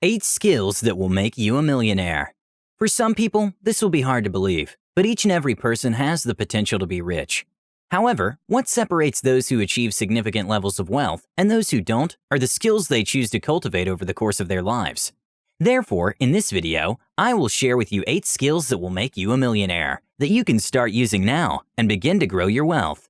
8 skills that will make you a millionaire. For some people, this will be hard to believe, but each and every person has the potential to be rich. However, what separates those who achieve significant levels of wealth and those who don't are the skills they choose to cultivate over the course of their lives. Therefore, in this video, I will share with you 8 skills that will make you a millionaire that you can start using now and begin to grow your wealth.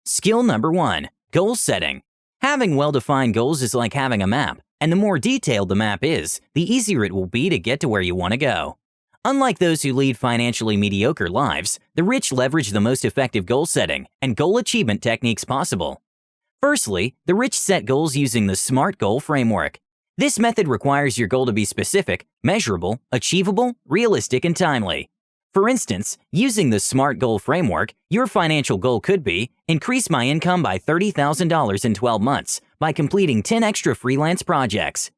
Skill number 1, goal setting. Having well-defined goals is like having a map, and the more detailed the map is, the easier it will be to get to where you want to go. Unlike those who lead financially mediocre lives, the rich leverage the most effective goal setting and goal achievement techniques possible. Firstly, the rich set goals using the SMART goal framework. This method requires your goal to be specific, measurable, achievable, realistic, and timely. For instance, using the SMART goal framework, your financial goal could be increase my income by $30,000 in 12 months by completing 10 extra freelance projects.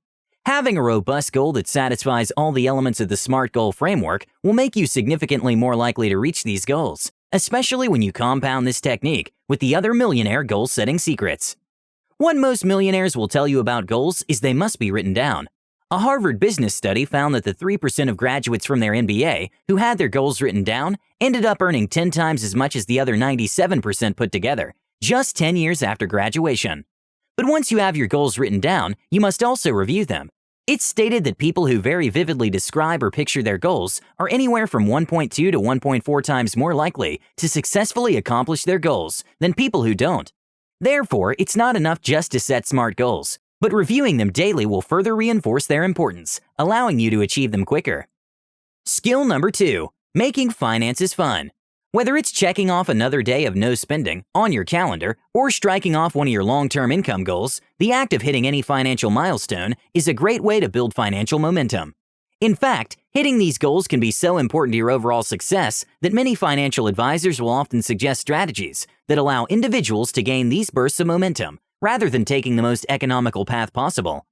Having a robust goal that satisfies all the elements of the SMART goal framework will make you significantly more likely to reach these goals, especially when you compound this technique with the other millionaire goal-setting secrets. What most millionaires will tell you about goals is they must be written down. A Harvard business study found that the 3% of graduates from their MBA who had their goals written down ended up earning 10 times as much as the other 97% put together, just 10 years after graduation. But once you have your goals written down, you must also review them. It's stated that people who very vividly describe or picture their goals are anywhere from 1.2 to 1.4 times more likely to successfully accomplish their goals than people who don't. Therefore, it's not enough just to set SMART goals, but reviewing them daily will further reinforce their importance, allowing you to achieve them quicker. Skill number 2, making finances fun. Whether it's checking off another day of no spending on your calendar or striking off one of your long-term income goals, the act of hitting any financial milestone is a great way to build financial momentum. In fact, hitting these goals can be so important to your overall success that many financial advisors will often suggest strategies that allow individuals to gain these bursts of momentum rather than taking the most economical path possible.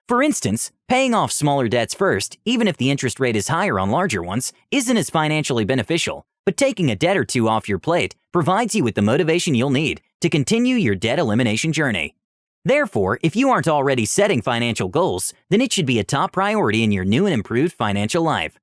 For instance, paying off smaller debts first, even if the interest rate is higher on larger ones, isn't as financially beneficial, but taking a debt or two off your plate provides you with the motivation you'll need to continue your debt elimination journey. Therefore, if you aren't already setting financial goals, then it should be a top priority in your new and improved financial life.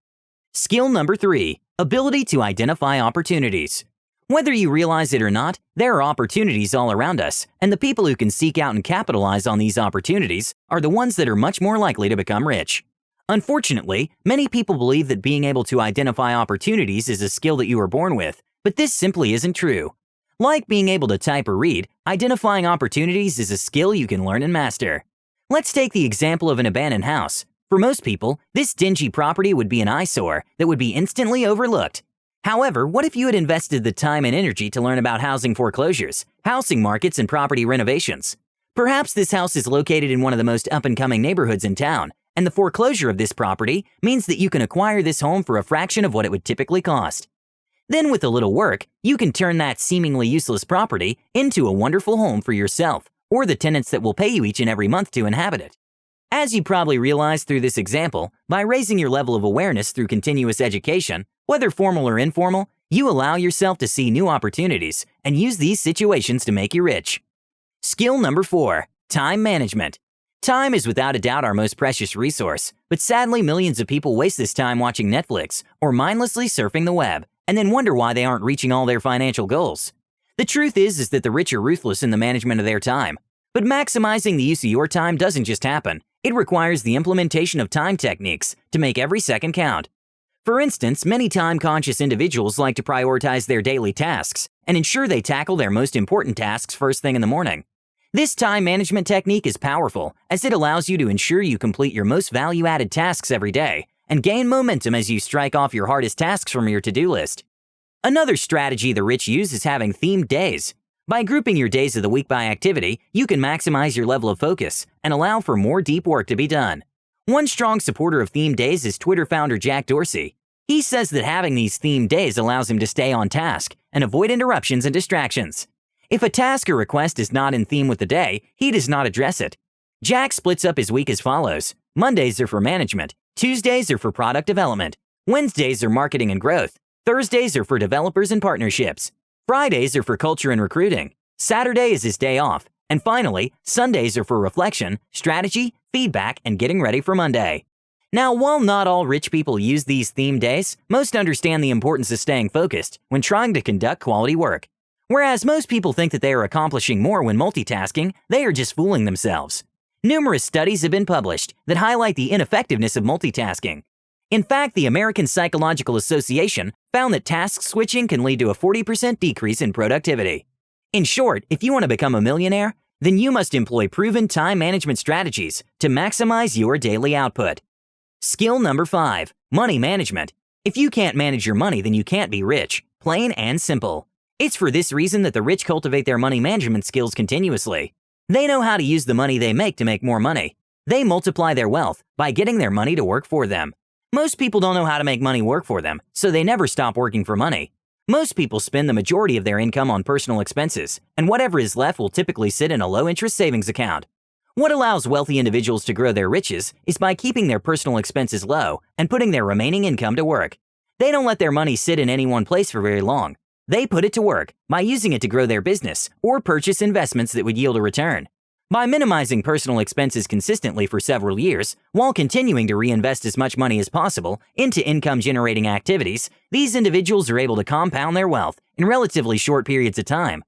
Skill number 3, ability to identify opportunities. Whether you realize it or not, there are opportunities all around us, and the people who can seek out and capitalize on these opportunities are the ones that are much more likely to become rich. Unfortunately, many people believe that being able to identify opportunities is a skill that you are born with, but this simply isn't true. Like being able to type or read, identifying opportunities is a skill you can learn and master. Let's take the example of an abandoned house. For most people, this dingy property would be an eyesore that would be instantly overlooked. However, what if you had invested the time and energy to learn about housing foreclosures, housing markets, and property renovations? Perhaps this house is located in one of the most up-and-coming neighborhoods in town, and the foreclosure of this property means that you can acquire this home for a fraction of what it would typically cost. Then with a little work, you can turn that seemingly useless property into a wonderful home for yourself or the tenants that will pay you each and every month to inhabit it. As you probably realized through this example, by raising your level of awareness through continuous education, whether formal or informal, you allow yourself to see new opportunities and use these situations to make you rich. Skill number 4, time management. Time is without a doubt our most precious resource, but sadly millions of people waste this time watching Netflix or mindlessly surfing the web and then wonder why they aren't reaching all their financial goals. The truth is that the rich are ruthless in the management of their time. But maximizing the use of your time doesn't just happen. It requires the implementation of time techniques to make every second count. For instance, many time-conscious individuals like to prioritize their daily tasks and ensure they tackle their most important tasks first thing in the morning. This time management technique is powerful as it allows you to ensure you complete your most value-added tasks every day and gain momentum as you strike off your hardest tasks from your to-do list. Another strategy the rich use is having themed days. By grouping your days of the week by activity, you can maximize your level of focus and allow for more deep work to be done. One strong supporter of themed days is Twitter founder Jack Dorsey. He says that having these themed days allows him to stay on task and avoid interruptions and distractions. If a task or request is not in theme with the day, he does not address it. Jack splits up his week as follows. Mondays are for management, Tuesdays are for product development, Wednesdays are marketing and growth, Thursdays are for developers and partnerships, Fridays are for culture and recruiting, Saturday is his day off, And finally, Sundays are for reflection, strategy, feedback, and getting ready for Monday. Now, while not all rich people use these theme days, most understand the importance of staying focused when trying to conduct quality work. Whereas most people think that they are accomplishing more when multitasking, they are just fooling themselves. Numerous studies have been published that highlight the ineffectiveness of multitasking. In fact, the American Psychological Association found that task switching can lead to a 40% decrease in productivity. In short, if you want to become a millionaire, then you must employ proven time management strategies to maximize your daily output. Skill number 5, money management. If you can't manage your money, then you can't be rich. Plain and simple. It's for this reason that the rich cultivate their money management skills continuously. They know how to use the money they make to make more money. They multiply their wealth by getting their money to work for them. Most people don't know how to make money work for them, so they never stop working for money. Most people spend the majority of their income on personal expenses, and whatever is left will typically sit in a low-interest savings account. What allows wealthy individuals to grow their riches is by keeping their personal expenses low and putting their remaining income to work. They don't let their money sit in any one place for very long. They put it to work by using it to grow their business or purchase investments that would yield a return. By minimizing personal expenses consistently for several years, while continuing to reinvest as much money as possible into income-generating activities, these individuals are able to compound their wealth in relatively short periods of time.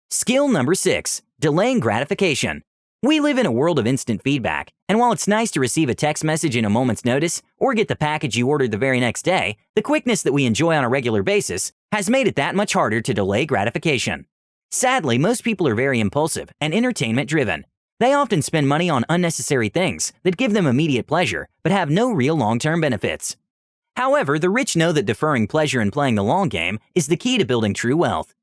Skill number 6, delaying gratification. We live in a world of instant feedback, and while it's nice to receive a text message in a moment's notice or get the package you ordered the very next day, the quickness that we enjoy on a regular basis has made it that much harder to delay gratification. Sadly, most people are very impulsive and entertainment-driven. They often spend money on unnecessary things that give them immediate pleasure but have no real long-term benefits. However, the rich know that deferring pleasure and playing the long game is the key to building true wealth.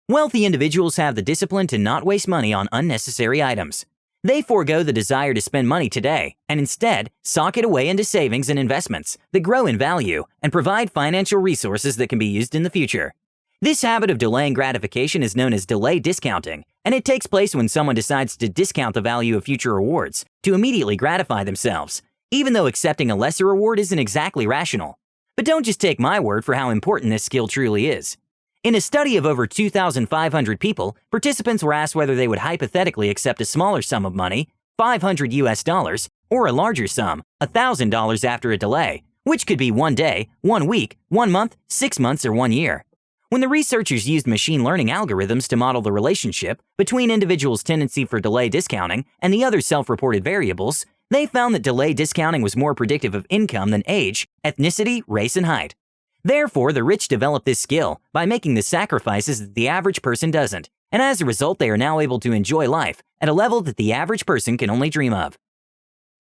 Wealthy individuals have the discipline to not waste money on unnecessary items. They forego the desire to spend money today and instead sock it away into savings and investments that grow in value and provide financial resources that can be used in the future. This habit of delaying gratification is known as delay discounting, and it takes place when someone decides to discount the value of future rewards to immediately gratify themselves, even though accepting a lesser reward isn't exactly rational. But don't just take my word for how important this skill truly is. In a study of over 2,500 people, participants were asked whether they would hypothetically accept a smaller sum of money, $500 or a larger sum, $1,000 after a delay, which could be 1 day, 1 week, 1 month, 6 months, or 1 year. When the researchers used machine learning algorithms to model the relationship between individuals' tendency for delay discounting and the other self-reported variables, they found that delay discounting was more predictive of income than age, ethnicity, race, and height. Therefore, the rich develop this skill by making the sacrifices that the average person doesn't, and as a result, they are now able to enjoy life at a level that the average person can only dream of.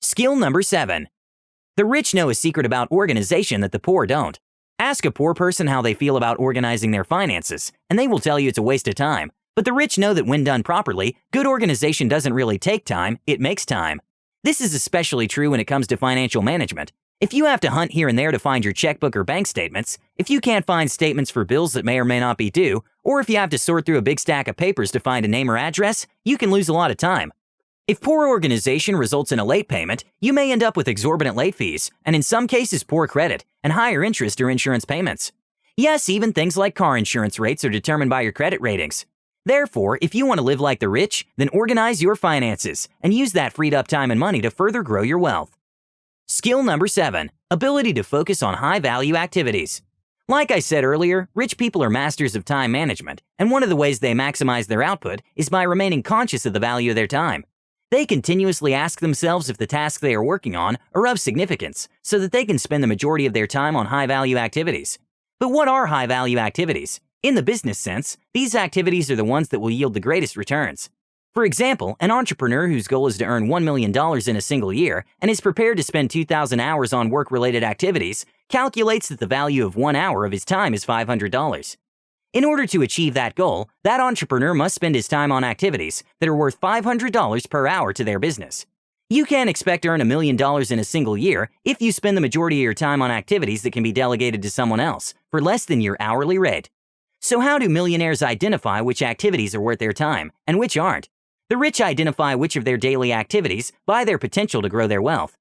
Skill number 7. The rich know a secret about organization that the poor don't. Ask a poor person how they feel about organizing their finances, and they will tell you it's a waste of time. But the rich know that when done properly, good organization doesn't really take time, it makes time. This is especially true when it comes to financial management. If you have to hunt here and there to find your checkbook or bank statements, if you can't find statements for bills that may or may not be due, or if you have to sort through a big stack of papers to find a name or address, you can lose a lot of time. If poor organization results in a late payment, you may end up with exorbitant late fees, and in some cases poor credit, and higher interest or insurance payments. Yes, even things like car insurance rates are determined by your credit ratings. Therefore, if you want to live like the rich, then organize your finances and use that freed up time and money to further grow your wealth. Skill number 7, ability to focus on high-value activities. Like I said earlier, rich people are masters of time management, and one of the ways they maximize their output is by remaining conscious of the value of their time. They continuously ask themselves if the tasks they are working on are of significance so that they can spend the majority of their time on high-value activities. But what are high-value activities? In the business sense, these activities are the ones that will yield the greatest returns. For example, an entrepreneur whose goal is to earn $1 million in a single year and is prepared to spend 2,000 hours on work-related activities calculates that the value of 1 hour of his time is $500. In order to achieve that goal, that entrepreneur must spend his time on activities that are worth $500 per hour to their business. You can't expect to earn $1 million in a single year if you spend the majority of your time on activities that can be delegated to someone else for less than your hourly rate. So how do millionaires identify which activities are worth their time and which aren't? The rich identify which of their daily activities by their potential to grow their wealth.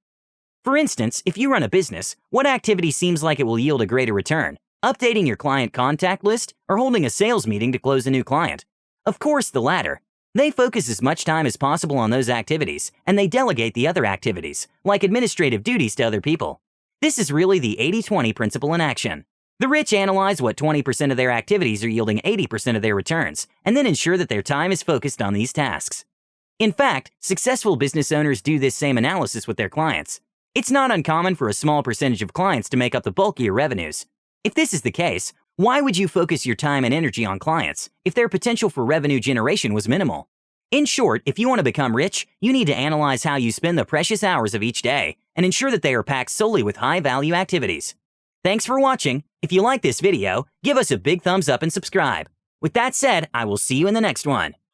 For instance, if you run a business, what activity seems like it will yield a greater return? Updating your client contact list or holding a sales meeting to close a new client? Of course, the latter. They focus as much time as possible on those activities, and they delegate the other activities, like administrative duties, to other people. This is really the 80-20 principle in action. The rich analyze what 20% of their activities are yielding 80% of their returns, and then ensure that their time is focused on these tasks. In fact, successful business owners do this same analysis with their clients. It's not uncommon for a small percentage of clients to make up the bulk of your revenues. If this is the case, why would you focus your time and energy on clients if their potential for revenue generation was minimal? In short, if you want to become rich, you need to analyze how you spend the precious hours of each day and ensure that they are packed solely with high-value activities. Thanks for watching. If you like this video, give us a big thumbs up and subscribe. With that said, I will see you in the next one.